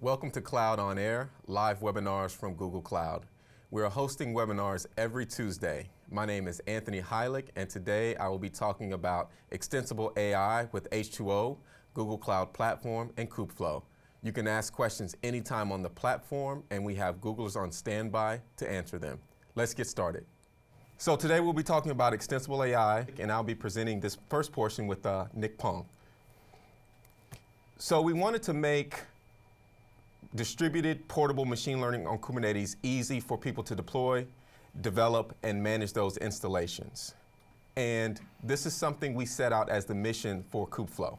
Welcome to Cloud on Air, live webinars from Google Cloud. We're hosting webinars every Tuesday. My name is Anthony Heilig, and today I will be talking about Extensible AI with H2O, Google Cloud Platform, and KubeFlow. You can ask questions anytime on the platform, and we have Googlers on standby to answer them. Let's get started. So today we'll be talking about Extensible AI, and I'll be presenting this first portion with Nick Pong. So we wanted to make distributed portable machine learning on Kubernetes easy for people to deploy, develop, and manage those installations. And this is something we set out as the mission for KubeFlow.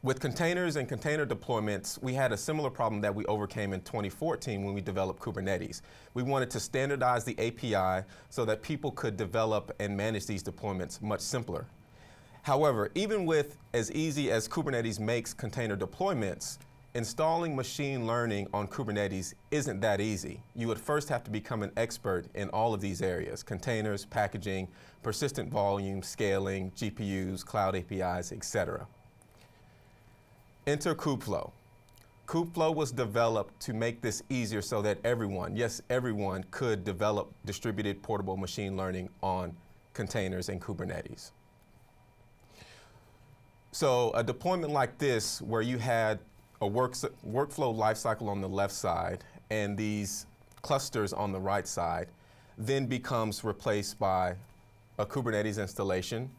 With containers and container deployments, we had a similar problem that we overcame in 2014 when we developed Kubernetes. We wanted to standardize the API so that people could develop and manage these deployments much simpler. However, even with as easy as Kubernetes makes container deployments, installing machine learning on Kubernetes isn't that easy. You would first have to become an expert in all of these areas: containers, packaging, persistent volume, scaling, GPUs, cloud APIs, etc. Enter KubeFlow. KubeFlow was developed to make this easier so that everyone, yes, everyone, could develop distributed portable machine learning on containers and Kubernetes. So a deployment like this, where you had a workflow lifecycle on the left side and these clusters on the right side, then becomes replaced by a Kubernetes installation,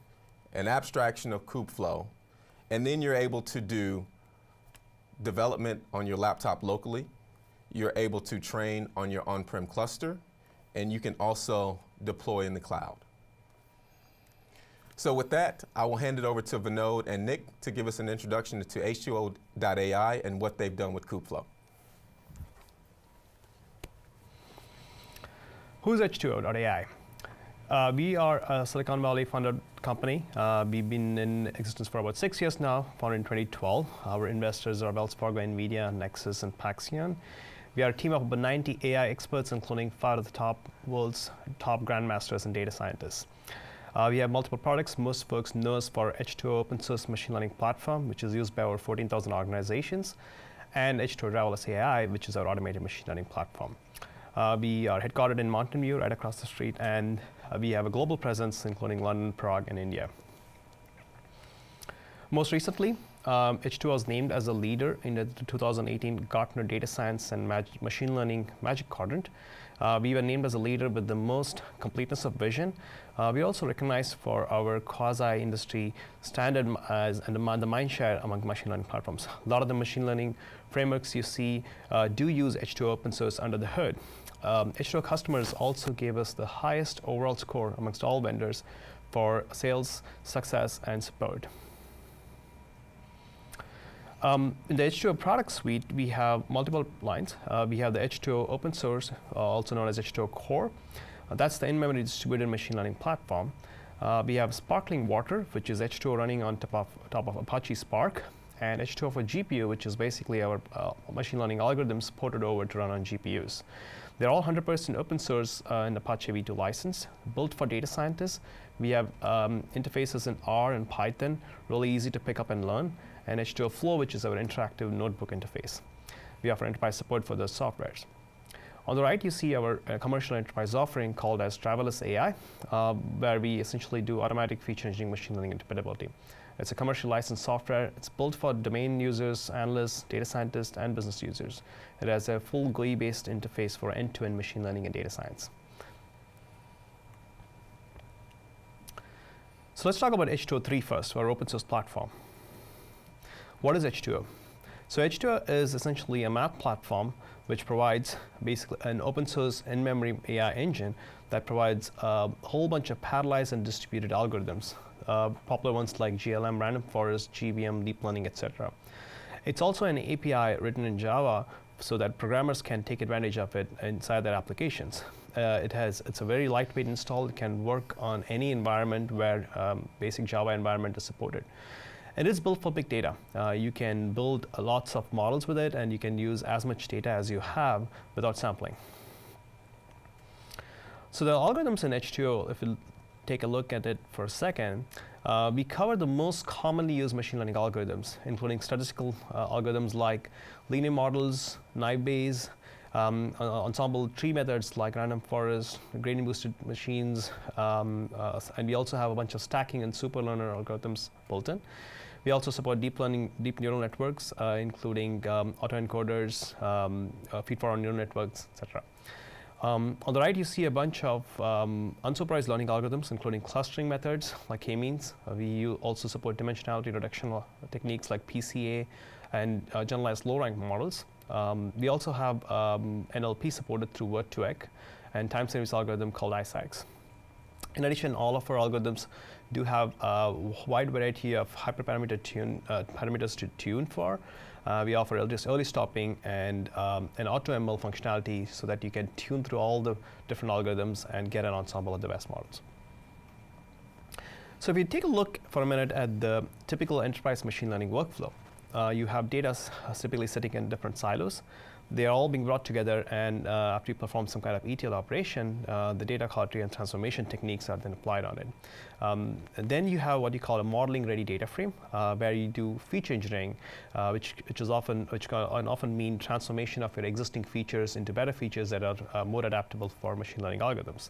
an abstraction of KubeFlow, and then you're able to do development on your laptop locally. You're able to train on your on-prem cluster, and you can also deploy in the cloud. So with that, I will hand it over to Vinod and Nick to give us an introduction to H2O.ai and what they've done with KubeFlow. Who's H2O.ai? We are a Silicon Valley funded company. We've been in existence for about 6 years now, founded in 2012. Our investors are Wells Fargo, NVIDIA, Nexus, and Paxion. We are a team of about 90 AI experts, including 5 of the world's top grandmasters and data scientists. We have multiple products. Most folks know us for H2O open source machine learning platform, which is used by over 14,000 organizations, and H2O Driverless AI, which is our automated machine learning platform. We are headquartered in Mountain View, right across the street, and we have a global presence, including London, Prague, and India. Most recently, H2O was named as a leader in the 2018 Gartner Data Science and Machine Learning Magic Quadrant. We were named as a leader with the most completeness of vision. We also recognized for our quasi-industry standard and the mindshare among machine learning platforms. A lot of the machine learning frameworks you see do use H2O open source under the hood. H2O customers also gave us the highest overall score amongst all vendors for sales, success, and support. In the H2O product suite, we have multiple lines. We have the H2O open source, also known as H2O Core. That's the in-memory distributed machine learning platform. We have Sparkling Water, which is H2O running on top of Apache Spark, and H2O for GPU, which is basically our machine learning algorithms ported over to run on GPUs. They're all 100% open source in Apache v2 license, built for data scientists. We have interfaces in R and Python, really easy to pick up and learn, and H2O Flow, which is our interactive notebook interface. We offer enterprise support for those softwares. On the right, you see our commercial enterprise offering called as Driverless AI, where we essentially do automatic feature engineering machine learning interpretability. It's a commercial licensed software. It's built for domain users, analysts, data scientists, and business users. It has a full GUI-based interface for end-to-end machine learning and data science. So let's talk about H2O-3 first, our open source platform. What is H2O? So H2O is essentially a math platform which provides basically an open source in-memory AI engine that provides a whole bunch of parallelized and distributed algorithms, popular ones like GLM, random forest, GVM, deep learning, etc. It's also an API written in Java so that programmers can take advantage of it inside their applications. It's a very lightweight install. It can work on any environment where basic Java environment is supported. It is built for big data. You can build lots of models with it, and you can use as much data as you have without sampling. So the algorithms in H2O, if you take a look at it for a second, we cover the most commonly used machine learning algorithms, including statistical algorithms like linear models, naive Bayes, ensemble tree methods like random forest, gradient boosted machines, and we also have a bunch of stacking and super learner algorithms built in. We also support deep neural networks, including autoencoders, feed-forward neural networks, etc. On the right, you see a bunch of unsupervised learning algorithms, including clustering methods like k-means. We also support dimensionality reduction techniques like PCA and generalized low-rank models. We also have NLP supported through Word2Vec and time series algorithm called ISACs. In addition, all of our algorithms do have a wide variety of hyperparameter parameters to tune for. We offer just early stopping and an AutoML functionality so that you can tune through all the different algorithms and get an ensemble of the best models. So if you take a look for a minute at the typical enterprise machine learning workflow, you have data typically sitting in different silos. They are all being brought together, and after you perform some kind of ETL operation, the data quality and transformation techniques are then applied on it. And then you have what you call a modeling-ready data frame, where you do feature engineering, which can often mean transformation of your existing features into better features that are more adaptable for machine learning algorithms.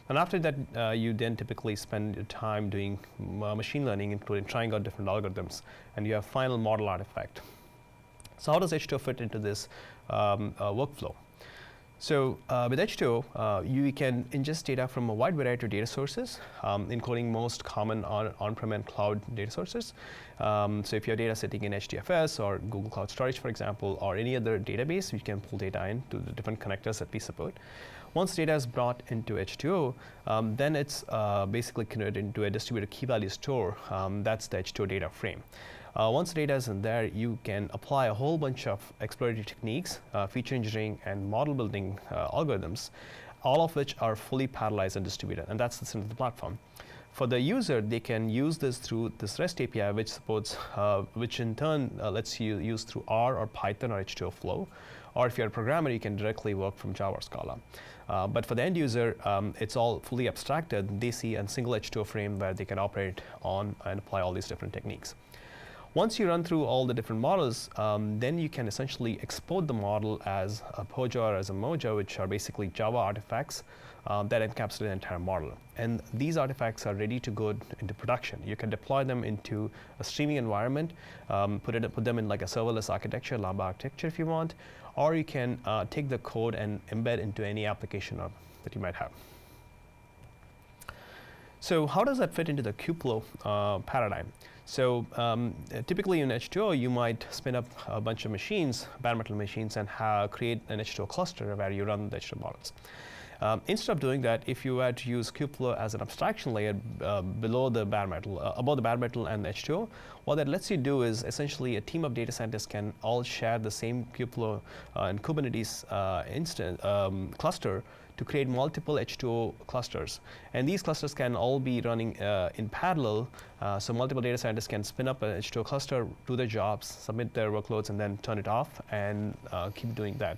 And after that, you then typically spend your time doing machine learning, including trying out different algorithms, and you have final model artifact. So how does H2O fit into this workflow? So with H2O, you can ingest data from a wide variety of data sources, including most common on-prem and cloud data sources. So if you have data sitting in HDFS or Google Cloud Storage, for example, or any other database, you can pull data into the different connectors that we support. Once data is brought into H2O, then it's basically converted into a distributed key value store. That's the H2O data frame. Once data is in there, you can apply a whole bunch of exploratory techniques, feature engineering, and model building algorithms, all of which are fully parallelized and distributed, and that's the center of the platform. For the user, they can use this through this REST API, which supports, which in turn lets you use through R or Python or H2O-Flow, or if you're a programmer, you can directly work from Java or Scala. But for the end user, it's all fully abstracted. They see a single H2O frame where they can operate on and apply all these different techniques. Once you run through all the different models, then you can essentially export the model as a POJO or as a Mojo, which are basically Java artifacts that encapsulate the entire model. And these artifacts are ready to go into production. You can deploy them into a streaming environment, put them in like a serverless architecture, Lambda architecture if you want, or you can take the code and embed into any application that you might have. So how does that fit into the KubeFlow paradigm? So typically in H2O, you might spin up a bunch of machines, bare metal machines, and create an H2O cluster where you run the H2O models. Instead of doing that, if you were to use KubeFlow as an abstraction layer below the bare metal, above the bare metal and the H2O, what that lets you do is essentially a team of data scientists can all share the same KubeFlow and Kubernetes cluster to create multiple H2O clusters. And these clusters can all be running in parallel, so multiple data scientists can spin up an H2O cluster, do their jobs, submit their workloads, and then turn it off and keep doing that.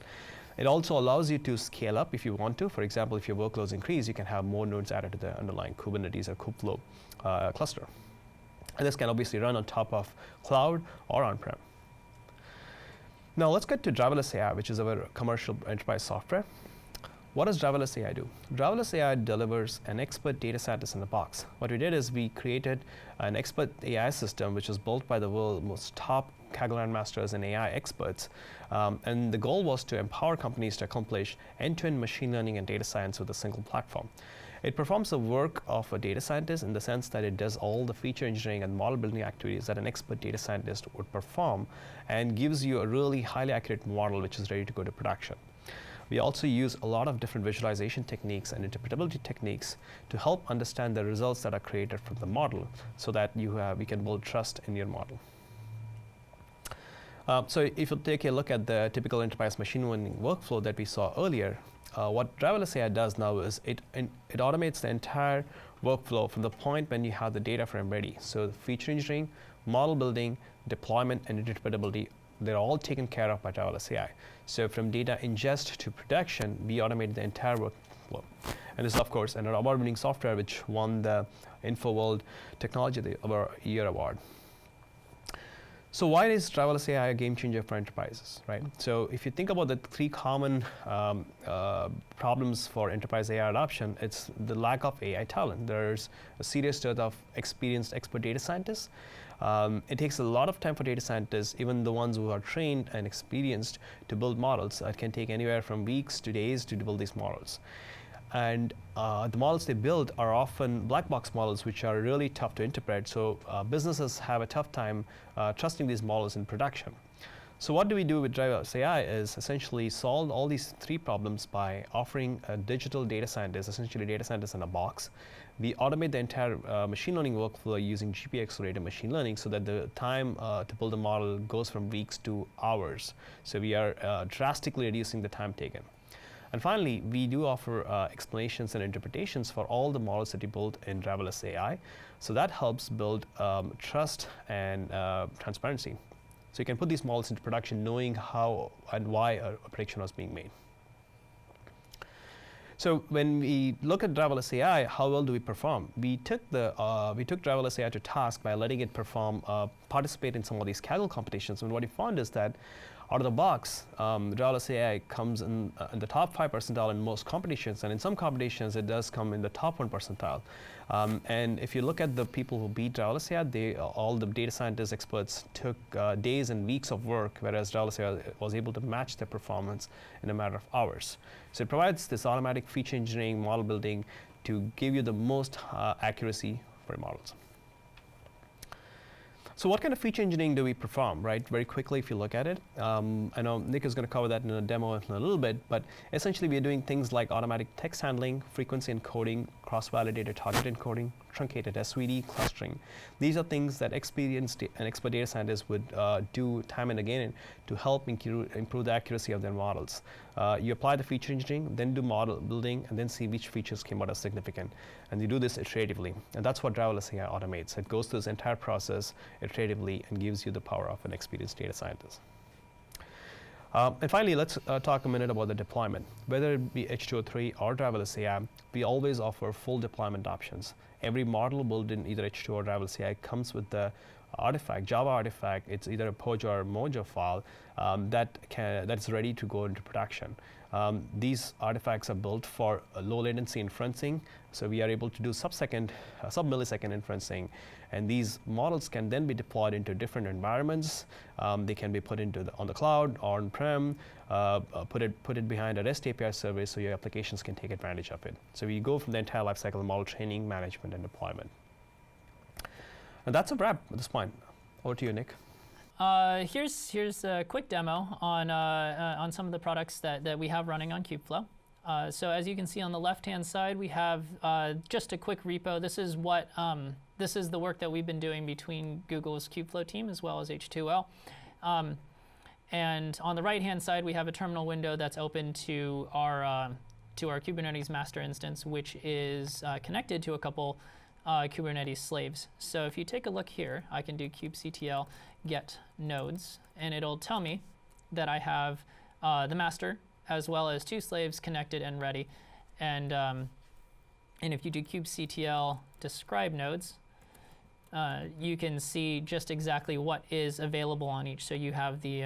It also allows you to scale up if you want to. For example, if your workloads increase, you can have more nodes added to the underlying Kubernetes or KubeFlow cluster. And this can obviously run on top of cloud or on-prem. Now let's get to Driverless AI, which is our commercial enterprise software. What does Driverless AI do? Driverless AI delivers an expert data scientist in a box. What we did is we created an expert AI system, which was built by the world's most top Kaggle masters and AI experts. And the goal was to empower companies to accomplish end-to-end machine learning and data science with a single platform. It performs the work of a data scientist in the sense that it does all the feature engineering and model building activities that an expert data scientist would perform, and gives you a really highly accurate model which is ready to go to production. We also use a lot of different visualization techniques and interpretability techniques to help understand the results that are created from the model so that we can build trust in your model. So if you take a look at the typical enterprise machine learning workflow that we saw earlier, what Driverless AI does now is it automates the entire workflow from the point when you have the data frame ready. So the feature engineering, model building, deployment, and interpretability, they're all taken care of by Driverless AI. So from data ingest to production, we automate the entire workflow. And this is, of course, an award-winning software which won the InfoWorld Technology of our Year Award. So why is Driverless AI a game changer for enterprises, right? So if you think about the three common problems for enterprise AI adoption, it's the lack of AI talent. There's a serious dearth of experienced expert data scientists. It takes a lot of time for data scientists, even the ones who are trained and experienced, to build models. It can take anywhere from weeks to days to build these models. And the models they build are often black box models, which are really tough to interpret. So businesses have a tough time trusting these models in production. So what do we do with Driverless AI is essentially solve all these three problems by offering a digital data scientist, essentially data scientist in a box. We automate the entire machine learning workflow using GPU-accelerated machine learning so that the time to build a model goes from weeks to hours. So we are drastically reducing the time taken. And finally, we do offer explanations and interpretations for all the models that we built in Driverless AI. So that helps build trust and transparency. So you can put these models into production knowing how and why a prediction was being made. So when we look at Driverless AI, how well do we perform? We took Driverless AI to task by letting it participate in some of these Kaggle competitions. And what we found is that out of the box, Driverless AI comes in the top 5 percentile in most competitions, and in some competitions it does come in the top 1 percentile. And if you look at the people who beat Driverless AI, all the data scientists, experts took days and weeks of work, whereas Driverless AI was able to match their performance in a matter of hours. So it provides this automatic feature engineering, model building to give you the most accuracy for your models. So what kind of feature engineering do we perform, right? Very quickly, if you look at it. I know Nick is going to cover that in a demo in a little bit, but essentially we are doing things like automatic text handling, frequency encoding, cross-validated target encoding, truncated SVD, clustering. These are things that experienced and expert data scientists would do time and again to help improve the accuracy of their models. You apply the feature engineering, then do model building, and then see which features came out as significant. And you do this iteratively. And that's what Driverless AI automates. It goes through this entire process iteratively and gives you the power of an experienced data scientist. And finally, let's talk a minute about the deployment. Whether it be H2O-3 or Driverless AI, we always offer full deployment options. Every model built in either H2O or Driverless AI comes with the artifact, Java artifact. It's either a Pojo or Mojo file that's ready to go into production. These artifacts are built for low latency inferencing, so we are able to do sub-millisecond inferencing, and these models can then be deployed into different environments. They can be put on the cloud or on-prem, put it behind a REST API service so your applications can take advantage of it. So we go from the entire lifecycle of model training, management, and deployment. And that's a wrap at this point. Over to you, Nick. Here's a quick demo on some of the products that we have running on KubeFlow. So as you can see on the left-hand side, we have just a quick repo. This is the work that we've been doing between Google's KubeFlow team as well as H2O. And on the right-hand side, we have a terminal window that's open to our Kubernetes master instance, which is connected to a couple Kubernetes slaves. So if you take a look here, I can do kubectl get nodes, and it'll tell me that I have the master as well as 2 slaves connected and ready. And if you do kubectl describe nodes, you can see just exactly what is available on each. So you have the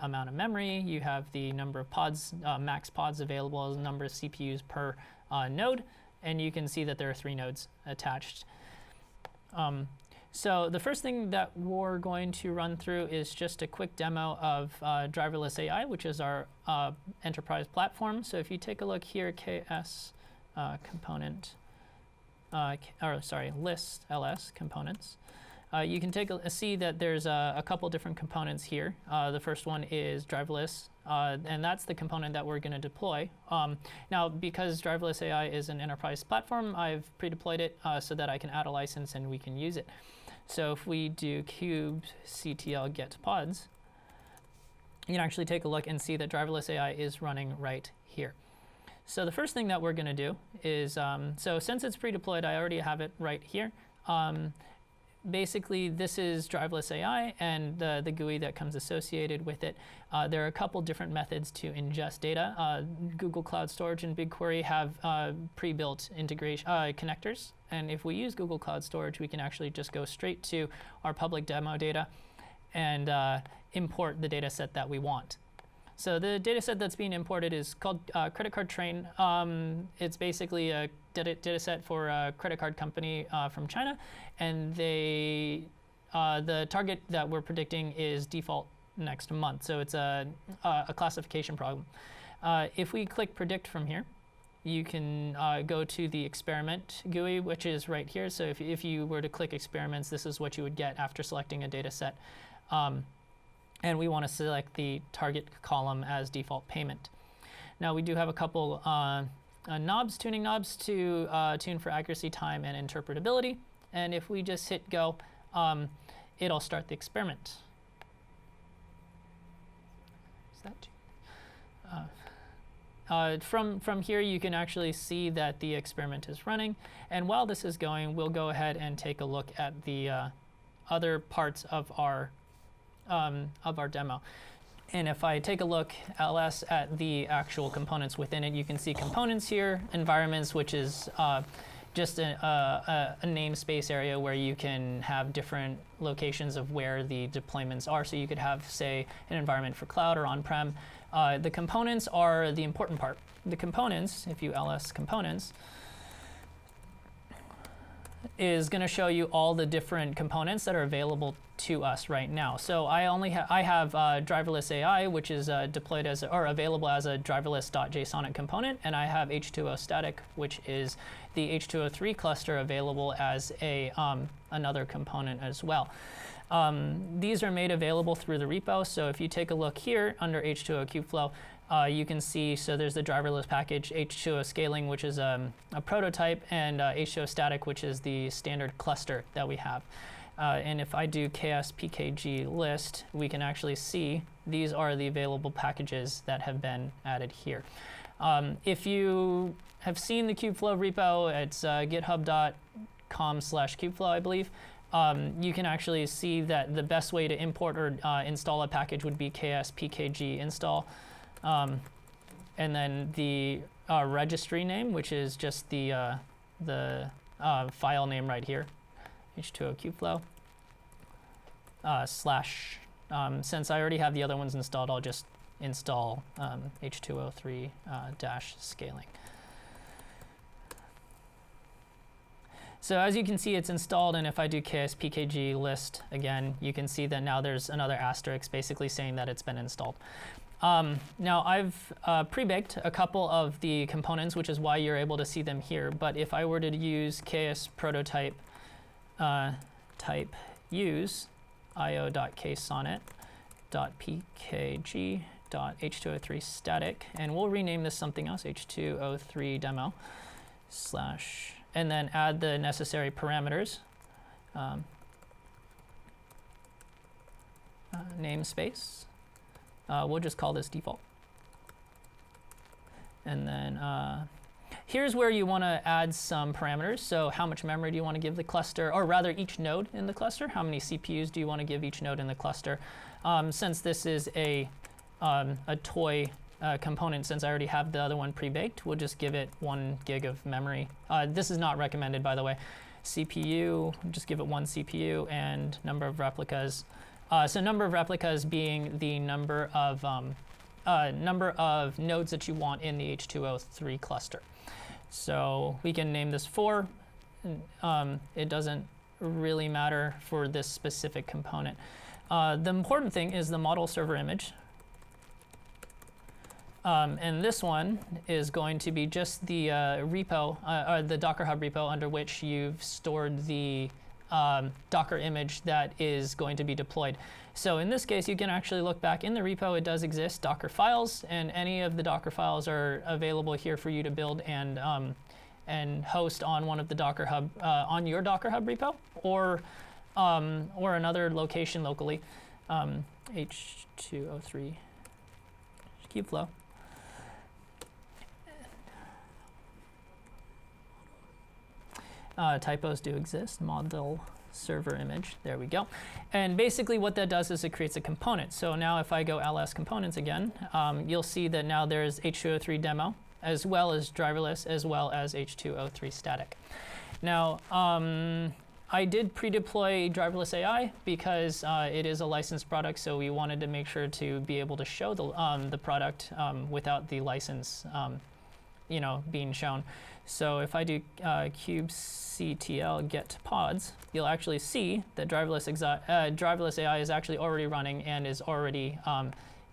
amount of memory, you have the number of pods, max pods available, the number of CPUs per node, and you can see that there are 3 nodes attached. So the first thing that we're going to run through is just a quick demo of Driverless AI, which is our enterprise platform. So if you take a look here, KS component, list ls components, you can see that there's a couple different components here. The first one is driverless, and that's the component that we're going to deploy. Now, because Driverless AI is an enterprise platform, I've pre-deployed it so that I can add a license and we can use it. So if we do kubectl get pods, you can actually take a look and see that Driverless AI is running right here. So the first thing that we're going to do is, so since it's pre-deployed, I already have it right here. basically, this is Driverless AI and the GUI that comes associated with it. There are a couple different methods to ingest data. Google Cloud Storage and BigQuery have pre-built integration connectors. And if we use Google Cloud Storage, we can actually just go straight to our public demo data and import the data set that we want. So the data set that's being imported is called credit card train. It's basically a data set for a credit card company from China. And the target that we're predicting is default next month. So it's a classification problem. If we click predict from here, you can go to the experiment GUI, which is right here. So if you were to click experiments, this is what you would get after selecting a data set. And we want to select the target column as default payment. Now we do have a couple tuning knobs to tune for accuracy, time, and interpretability. And if we just hit go, it'll start the experiment. Is that from here, you can actually see that the experiment is running. And while this is going, we'll go ahead and take a look at the other parts of our demo. And if I take a look, ls, at the actual components within it, you can see components here, environments, which is just a namespace area where you can have different locations of where the deployments are. So you could have, say, an environment for cloud or on-prem. The components are the important part. The components, if you ls components, is going to show you all the different components that are available to us right now. So I have Driverless AI, which is deployed as or available as a driverless.jsonic component, and I have H2O static, which is the H2O-3 cluster available as a another component as well. These are made available through the repo. So if you take a look here under H2O KubeFlow, you can see, so there's the driverless package, H2O scaling, which is a prototype, and H2O static, which is the standard cluster that we have. And if I do kspkg list, we can actually see these are the available packages that have been added here. If you have seen the KubeFlow repo, it's github.com/KubeFlow, I believe. You can actually see that the best way to import or install a package would be kspkg install. And then the registry name, which is just the file name right here, H2O KubeFlow, / since I already have the other ones installed, I'll just install H2O-3 scaling. So as you can see, it's installed, and if I do kspkg list again, you can see that now there's another asterisk basically saying that it's been installed. Now I've pre-baked a couple of the components, which is why you're able to see them here. But if I were to use ks prototype type use io.ksonnet.pkg.h2o3 static, and we'll rename this something else, H2O3 demo / and then add the necessary parameters, namespace. We'll just call this default. And then here's where you want to add some parameters. So how much memory do you want to give the cluster, or rather each node in the cluster? How many CPUs do you want to give each node in the cluster? Since this is a toy component, since I already have the other one pre-baked, we'll just give it 1 gig of memory. This is not recommended, by the way. CPU, just give it 1 CPU, and number of replicas. So number of replicas being the number of nodes that you want in the H2O3 cluster. So we can name this 4. It doesn't really matter for this specific component. The important thing is the model server image. And this one is going to be just the repo, or the Docker Hub repo under which you've stored the Docker image that is going to be deployed. So in this case, you can actually look back in the repo. It does exist Docker files, and any of the Docker files are available here for you to build and host on one of the Docker Hub on your Docker Hub repo, or another location locally. H2O3 KubeFlow. Typos do exist. Model server image. There we go. And basically what that does is it creates a component. So now if I go ls components again, you'll see that now there's H2O3 demo, as well as driverless, as well as H2O3 static. Now, I did pre-deploy Driverless AI because it is a licensed product, so we wanted to make sure to be able to show the product without the license being shown. So if I do kubectl get pods, you'll actually see that Driverless AI is actually already running and is already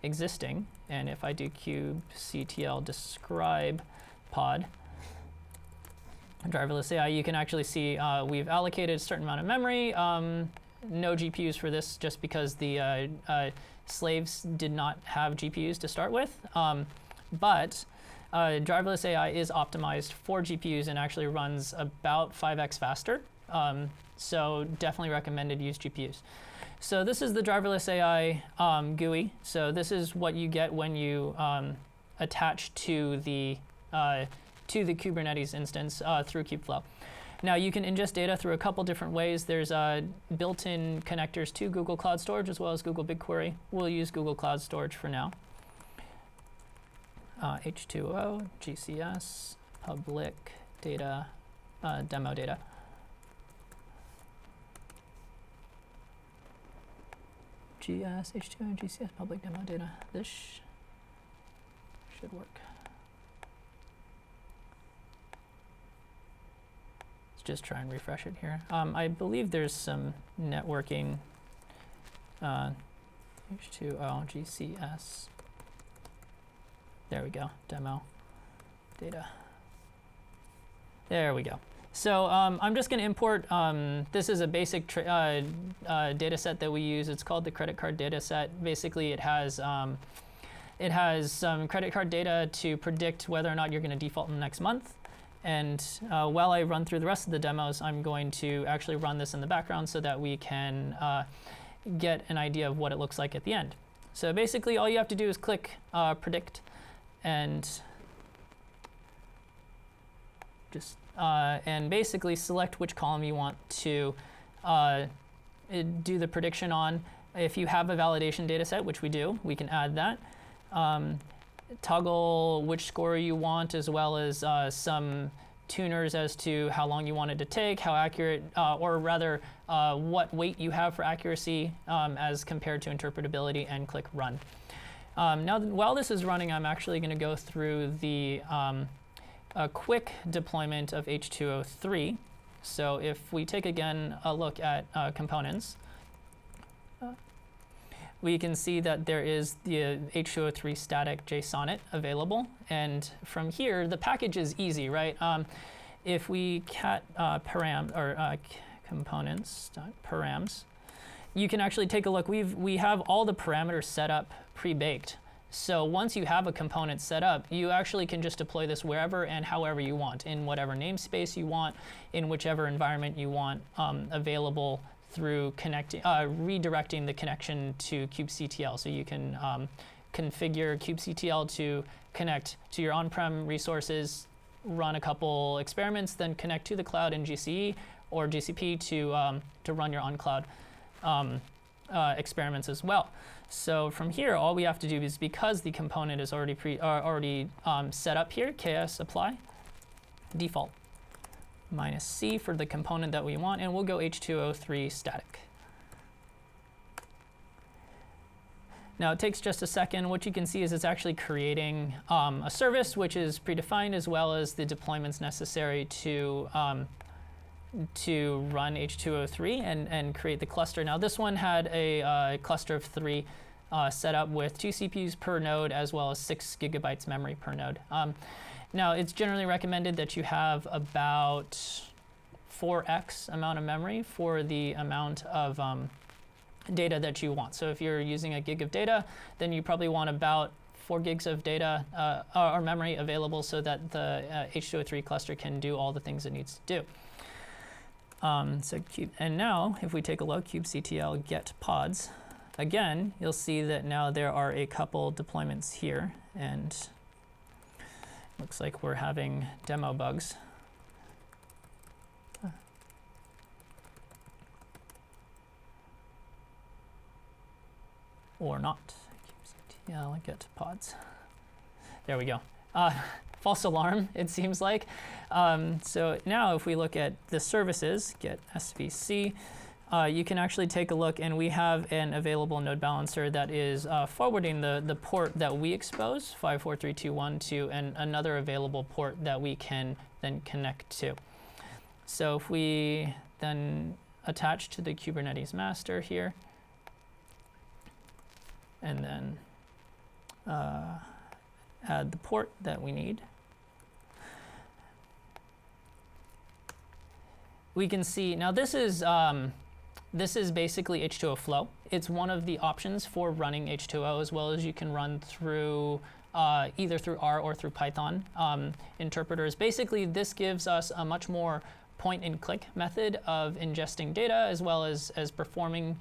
existing. And if I do kubectl describe pod, Driverless AI, you can actually see we've allocated a certain amount of memory. No GPUs for this just because the slaves did not have GPUs to start with. But Driverless AI is optimized for GPUs and actually runs about 5x faster. So definitely recommended use GPUs. So this is the Driverless AI GUI. So this is what you get when you attach to the Kubernetes instance through KubeFlow. Now you can ingest data through a couple different ways. There's built-in connectors to Google Cloud Storage as well as Google BigQuery. We'll use Google Cloud Storage for now. H2O, GCS, public data, demo data. GS, H2O, GCS, public demo data. This should work. Let's just try and refresh it here. I believe there's some networking. H2O, GCS. There we go, demo data. There we go. So I'm just going to import, this is a basic data set that we use. It's called the credit card data set. Basically, it has some credit card data to predict whether or not you're going to default in the next month. And while I run through the rest of the demos, I'm going to actually run this in the background so that we can get an idea of what it looks like at the end. So basically, all you have to do is click predict and just and basically select which column you want to do the prediction on. If you have a validation data set, which we do, we can add that. Toggle which score you want, as well as some tuners as to how long you want it to take, how accurate, or rather what weight you have for accuracy as compared to interpretability, and click run. Now, while this is running, I'm actually going to go through the a quick deployment of H2O-3. So if we take again a look at components, we can see that there is the H2O-3 static JSONet available. And from here, the package is easy, right? If we cat components.params, you can actually take a look. We have all the parameters set up pre-baked. So once you have a component set up, you actually can just deploy this wherever and however you want, in whatever namespace you want, in whichever environment you want, available through redirecting the connection to kubectl. So you can configure kubectl to connect to your on-prem resources, run a couple experiments, then connect to the cloud in GCE or GCP to run your on-cloud experiments as well. So from here, all we have to do is, because the component is already set up here, ks apply default -c for the component that we want, and we'll go H2O3 static. Now it takes just a second. What you can see is it's actually creating a service which is predefined, as well as the deployments necessary to run H2O3 and create the cluster. Now this one had a cluster of 3 set up with 2 CPUs per node, as well as 6 gigabytes memory per node. Now it's generally recommended that you have about 4x amount of memory for the amount of data that you want. So if you're using a gig of data, then you probably want about 4 gigs of data or memory available so that the H2O3 cluster can do all the things it needs to do. And now, if we take a look, kubectl get pods, again, you'll see that now there are a couple deployments here, and looks like we're having demo bugs. or not. kubectl get pods. There we go. False alarm, it seems like. So now if we look at the services, get svc, you can actually take a look, and we have an available node balancer that is forwarding the port that we expose, 54321, to another available port that we can then connect to. So if we then attach to the Kubernetes master here, and then add the port that we need, we can see, now this is basically H2O-Flow. It's one of the options for running H2O, as well as you can run through either through R or through Python interpreters. Basically, this gives us a much more point-and-click method of ingesting data, as well as performing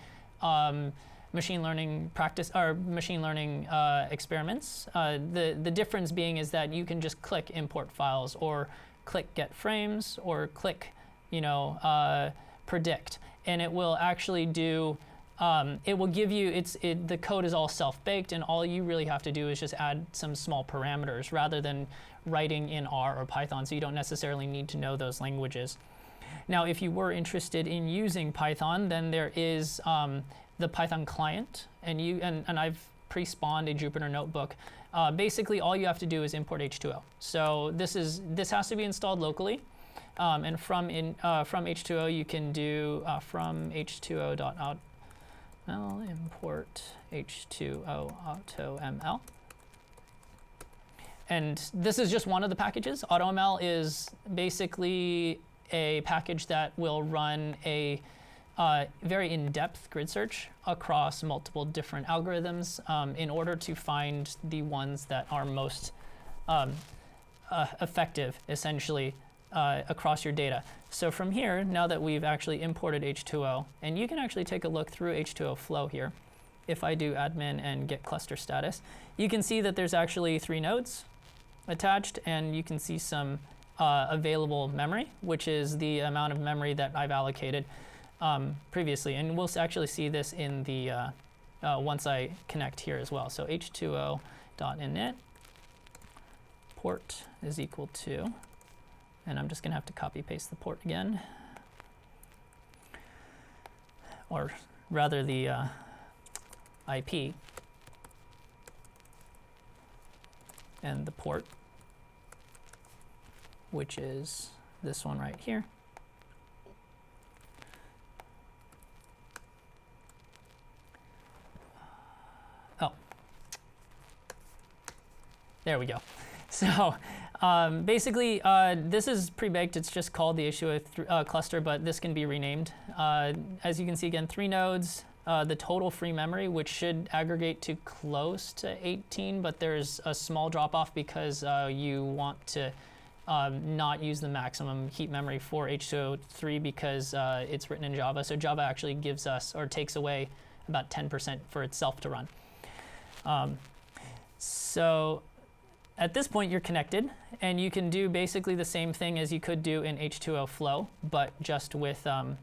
machine learning practice or machine learning experiments. The difference being is that you can just click import files, or click get frames, or click predict, and it will actually do. It will give you, the code is all self-baked, and all you really have to do is just add some small parameters rather than writing in R or Python, so you don't necessarily need to know those languages. Now, if you were interested in using Python, then there is the Python client, and I've pre-spawned a Jupyter notebook. Basically, all you have to do is import H2O. So this has to be installed locally. And from H2O, you can do from H2O.out. I'll import H2O AutoML. And this is just one of the packages. AutoML is basically a package that will run a very in-depth grid search across multiple different algorithms in order to find the ones that are most effective, essentially, across your data. So from here, now that we've actually imported H2O, and you can actually take a look through H2O-Flow here. If I do admin and get cluster status, you can see that there's actually 3 nodes attached, and you can see some available memory, which is the amount of memory that I've allocated previously. And we'll actually see this in the once I connect here as well. So H2O.init port is equal to, and I'm just going to have to copy paste the port again, or rather the IP and the port, which is this one right here. Oh, there we go. So basically, this is pre-baked. It's just called the H2O cluster, but this can be renamed. As you can see, again, 3 nodes, the total free memory, which should aggregate to close to 18, but there's a small drop-off because you want to not use the maximum heap memory for H2O-3 because it's written in Java. So Java actually gives us, or takes away, about 10% for itself to run. So at this point, you're connected, and you can do basically the same thing as you could do in H2O-Flow, but just with a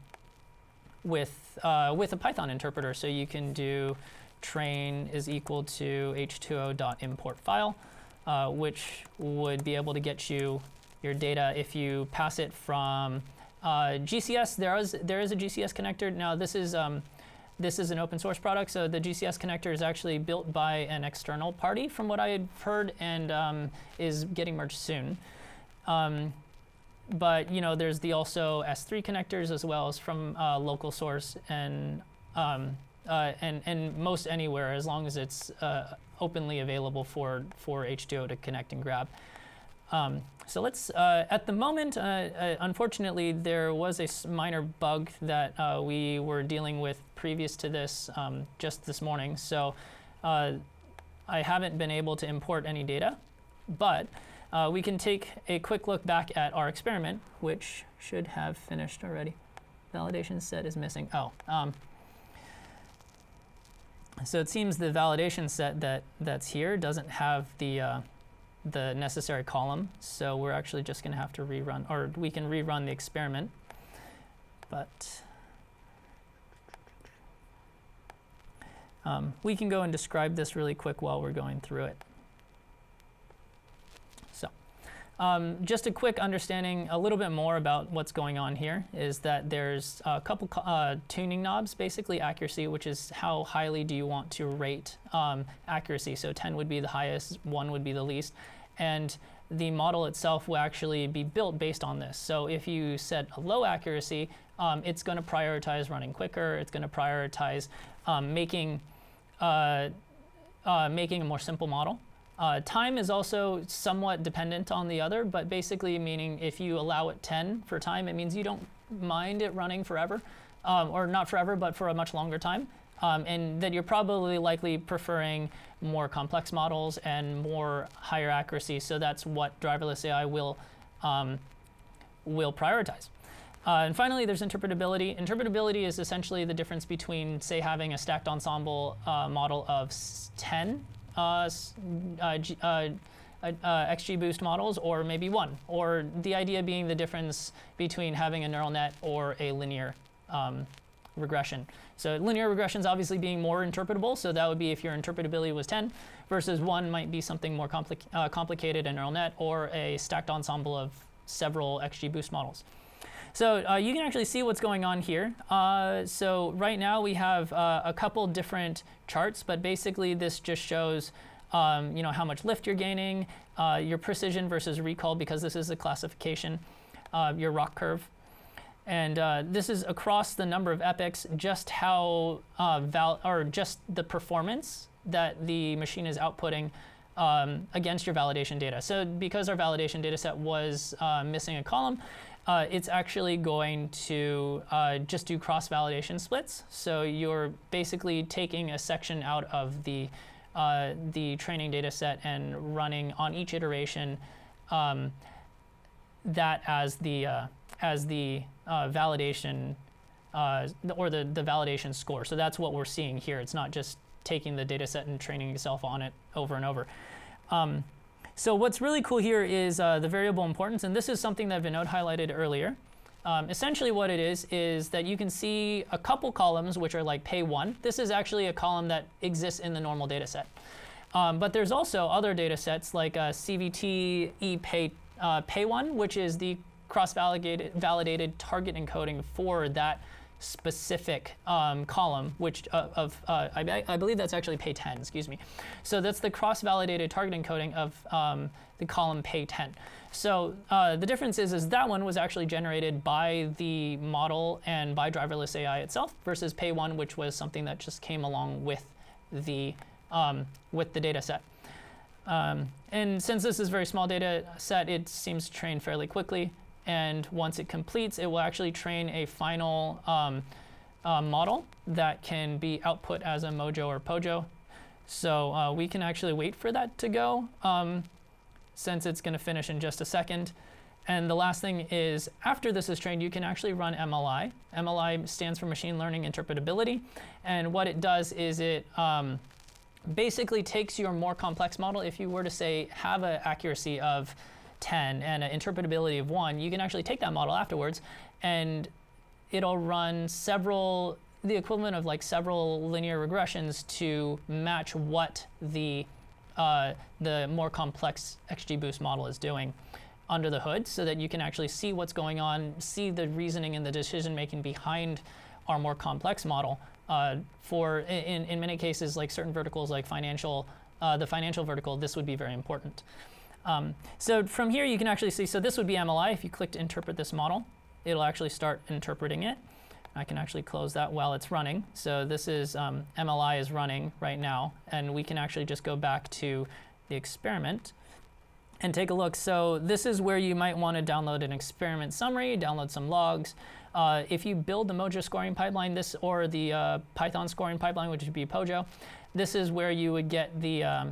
Python interpreter. So you can do train is equal to H2O.import file, which would be able to get you your data if you pass it from GCS. There is a GCS connector. Now this is an open source product, so the GCS connector is actually built by an external party, from what I had heard, and is getting merged soon. But there's the also S3 connectors, as well as from local source and most anywhere, as long as it's openly available for H2O to connect and grab. So let's, at the moment, unfortunately, there was a minor bug that we were dealing with previous to this, just this morning. So I haven't been able to import any data, but we can take a quick look back at our experiment, which should have finished already. Validation set is missing. Oh, so it seems the validation set that's here doesn't have the necessary column, so we're actually just going to have to rerun, or we can rerun the experiment. But We can go and describe this really quick while we're going through it. So just a quick understanding a little bit more about what's going on here is that there's a couple tuning knobs, basically accuracy, which is how highly do you want to rate accuracy. So 10 would be the highest, 1 would be the least. And the model itself will actually be built based on this. So if you set a low accuracy, it's going to prioritize running quicker. It's going to prioritize making a more simple model. Time is also somewhat dependent on the other, but basically meaning if you allow it 10 for time, it means you don't mind it running forever, or not forever, but for a much longer time. And that you're probably likely preferring more complex models and more higher accuracy. So that's what driverless AI will prioritize. And finally, there's interpretability. Interpretability is essentially the difference between, say, having a stacked ensemble model of 10 XGBoost models, or maybe 1. Or the idea being the difference between having a neural net or a linear regression. So linear regression is obviously being more interpretable. So that would be if your interpretability was 10, versus 1 might be something more complicated, a neural net, or a stacked ensemble of several XGBoost models. So you can actually see what's going on here. So right now we have a couple different charts, but basically this just shows how much lift you're gaining, your precision versus recall, because this is a classification, your ROC curve. And this is across the number of epochs, just how just the performance that the machine is outputting against your validation data. So because our validation data set was missing a column, it's actually going to just do cross-validation splits. So you're basically taking a section out of the training data set and running on each iteration that as the validation or the validation score. So that's what we're seeing here. It's not just taking the data set and training yourself on it over and over. So what's really cool here is the variable importance, and this is something that Vinod highlighted earlier. Essentially what it is that you can see a couple columns which are like pay 1. This is actually a column that exists in the normal data set. But there's also other data sets like CVT pay 1, which is the cross-validated target encoding for that specific column, which I believe that's actually pay 10, excuse me. So that's the cross-validated target encoding of the column pay 10. So the difference is that one was actually generated by the model and by driverless AI itself, versus pay 1, which was something that just came along with the data set. And since this is a very small data set, it seems to train fairly quickly. And once it completes, it will actually train a final model that can be output as a Mojo or Pojo. So we can actually wait for that to go, since it's going to finish in just a second. And the last thing is, after this is trained, you can actually run MLI. MLI stands for Machine Learning Interpretability. And what it does is it basically takes your more complex model. If you were to, say, have an accuracy of 10 and an interpretability of 1, you can actually take that model afterwards and it'll run the equivalent of like several linear regressions to match what the more complex XGBoost model is doing under the hood, so that you can actually see what's going on, see the reasoning and the decision making behind our more complex model. In many cases, like certain verticals like the financial vertical, this would be very important. So from here you can actually see, so this would be MLI. If you click to interpret this model, it'll actually start interpreting it. I can actually close that while it's running. So this is MLI is running right now, and we can actually just go back to the experiment and take a look. So this is where you might want to download an experiment summary, download some logs. If you build the Mojo scoring pipeline, or the Python scoring pipeline, which would be Pojo, this is where you would get the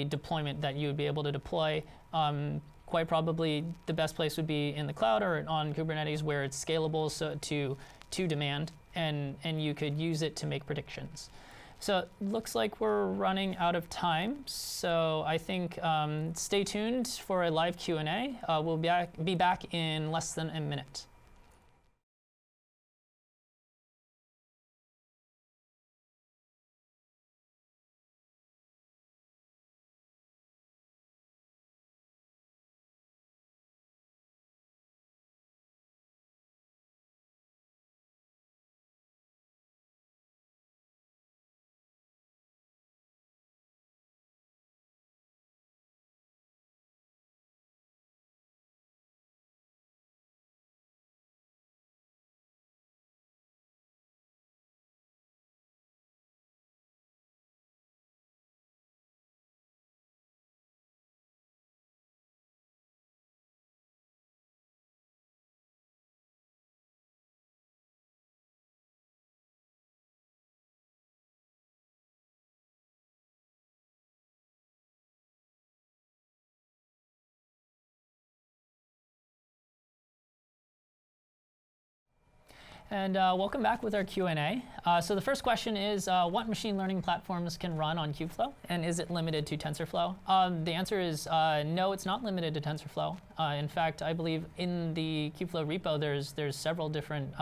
deployment that you would be able to deploy. Quite probably the best place would be in the cloud or on Kubernetes, where it's scalable to demand, and you could use it to make predictions. So it looks like we're running out of time. So I think stay tuned for a live Q&A. We'll be back in less than a minute. And welcome back with our Q&A. So the first question is, what machine learning platforms can run on KubeFlow, and is it limited to TensorFlow? The answer is no, it's not limited to TensorFlow. In fact, I believe in the KubeFlow repo, there's several different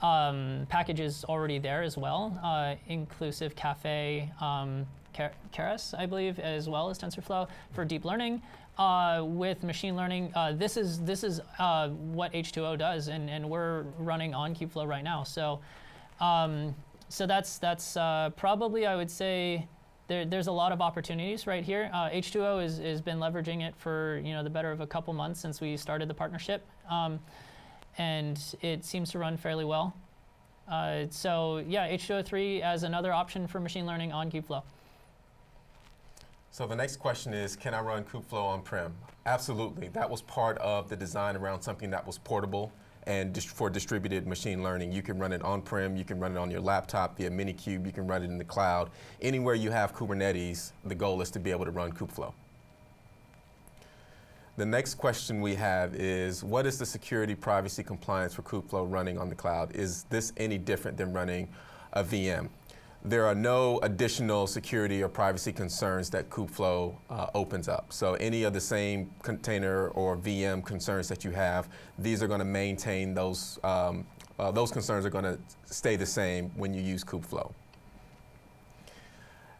packages already there as well, inclusive Cafe, Keras, I believe, as well as TensorFlow for deep learning. With machine learning, this is what H2O does, and we're running on KubeFlow right now. So, so that's probably, I would say, there's a lot of opportunities right here. H2O has been leveraging it for the better of a couple months since we started the partnership, and it seems to run fairly well. So yeah, H2O-3 as another option for machine learning on KubeFlow. So the next question is, can I run KubeFlow on-prem? Absolutely. That was part of the design around something that was portable and for distributed machine learning. You can run it on-prem, you can run it on your laptop via Minikube, you can run it in the cloud. Anywhere you have Kubernetes, the goal is to be able to run KubeFlow. The next question we have is, what is the security, privacy, compliance for KubeFlow running on the cloud? Is this any different than running a VM? There are no additional security or privacy concerns that KubeFlow opens up. So any of the same container or VM concerns that you have, these are going to maintain those concerns are going to stay the same when you use KubeFlow.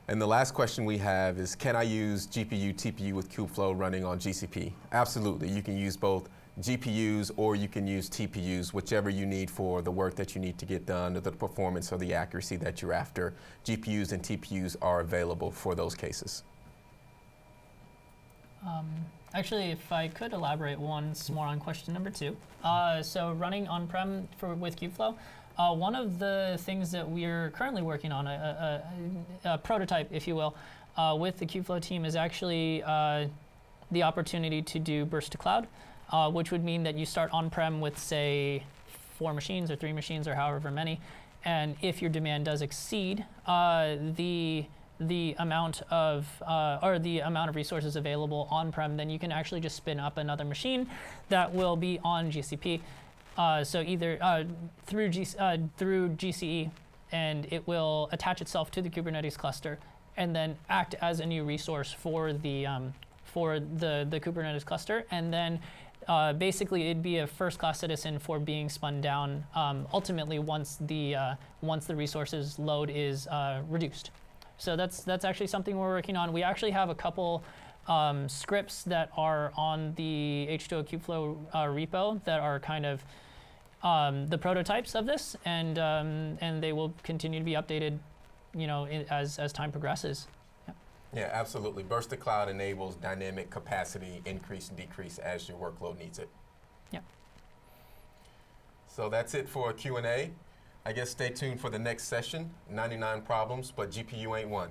And the last question we have is, can I use GPU, TPU with KubeFlow running on GCP? Absolutely. You can use both GPUs or you can use TPUs, whichever you need for the work that you need to get done, or the performance or the accuracy that you're after. GPUs and TPUs are available for those cases. Actually, if I could elaborate once more on question number 2. So running on-prem with KubeFlow, one of the things that we're currently working on, a prototype, if you will, with the KubeFlow team is actually the opportunity to do burst to cloud, which would mean that you start on-prem with, say, 4 machines or 3 machines or however many, and if your demand does exceed the amount of resources available on-prem, then you can actually just spin up another machine that will be on GCP. So either through GCE, and it will attach itself to the Kubernetes cluster, and then act as a new resource for the Kubernetes cluster, and then basically it'd be a first-class citizen for being spun down ultimately once the resources load is reduced. So that's actually something we're working on. We actually have a couple scripts that are on the H2O KubeFlow repo that are kind of the prototypes of this, and they will continue to be updated, as time progresses. Yeah, absolutely. Burst to cloud enables dynamic capacity increase and decrease as your workload needs it. Yeah. So that's it for Q&A. I guess stay tuned for the next session. 99 problems, but GPU ain't one.